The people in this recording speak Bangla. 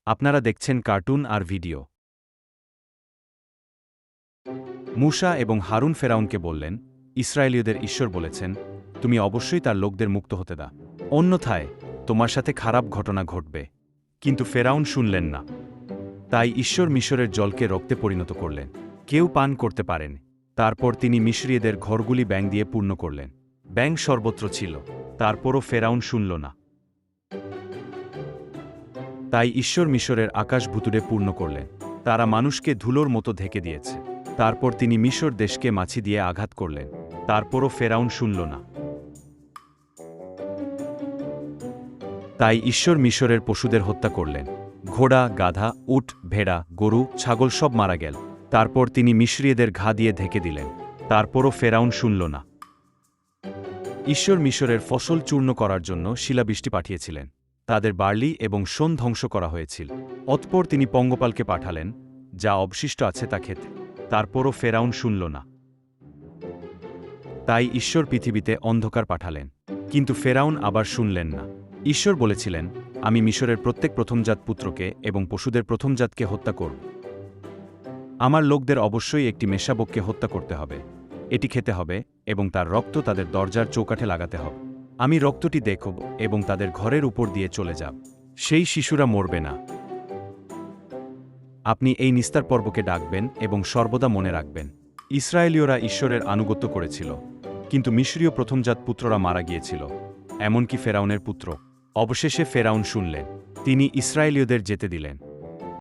আপনারা দেখছেন কার্টুন আর ভিডিও। মূসা এবং হারুন ফেরাউনকে বললেন, ইসরায়েলীয়দের ঈশ্বর বলেছেন, তুমি অবশ্যই তার লোকদের মুক্ত হতে দাও, অন্যথায় তোমার সাথে খারাপ ঘটনা ঘটবে। কিন্তু ফেরাউন শুনলেন না। তাই ঈশ্বর মিশরের জলকে রক্তে পরিণত করলেন। কেউ পান করতে পারেন। তারপর তিনি মিশরীয়দের ঘরগুলি ব্যাঙ দিয়ে পূর্ণ করলেন। ব্যাঙ সর্বত্র ছিল, তারপরও ফেরাউন শুনল না। তাই ঈশ্বর মিশরের আকাশ ভুতুড়ে পূর্ণ করলেন। তারা মানুষকে ধুলোর মতো ঢেকে দিয়েছে। তারপর তিনি মিশর দেশকে মাছি দিয়ে আঘাত করলেন। তারপরও ফেরাউন শুনল না। তাই ঈশ্বর মিশরের পশুদের হত্যা করলেন। ঘোড়া, গাধা, উট, ভেড়া, গরু, ছাগল সব মারা গেল। তারপর তিনি মিশরীয়দের ঘা দিয়ে ঢেকে দিলেন। তারপরও ফেরাউন শুনল না। ঈশ্বর মিশরের ফসল চূর্ণ করার জন্য শিলাবৃষ্টি পাঠিয়েছিলেন। তাদের বার্লি এবং শোন ধ্বংস করা হয়েছিল। অতঃপর তিনি পঙ্গপালকে পাঠালেন, যা অবশিষ্ট আছে তা খেতে। তারপরও ফেরাউন শুনল না। তাই ঈশ্বর পৃথিবীতে অন্ধকার পাঠালেন। কিন্তু ফেরাউন আবার শুনলেন না। ঈশ্বর বলেছিলেন, আমি মিশরের প্রত্যেক প্রথমজাত পুত্রকে এবং পশুদের প্রথমজাতকে হত্যা করব। আমার লোকদের অবশ্যই একটি মেষশাবককে হত্যা করতে হবে। এটি খেতে হবে এবং তার রক্ত তাদের দরজার চৌকাঠে লাগাতে হবে। আমি রক্তটি দেখব এবং তাদের ঘরের উপর দিয়ে চলে যাব। সেই শিশুরা মরবে না। আপনি এই নিস্তার পর্বকে ডাকবেন এবং সর্বদা মনে রাখবেন, ইসরায়েলীয়রা ঈশ্বরের আনুগত্য করেছিল, কিন্তু মিশরীয় প্রথমজাত পুত্ররা মারা গিয়েছিল, এমনকি ফেরাউনের পুত্র। অবশেষে ফেরাউন শুনলেন। তিনি ইসরায়েলীয়দের যেতে দিলেন।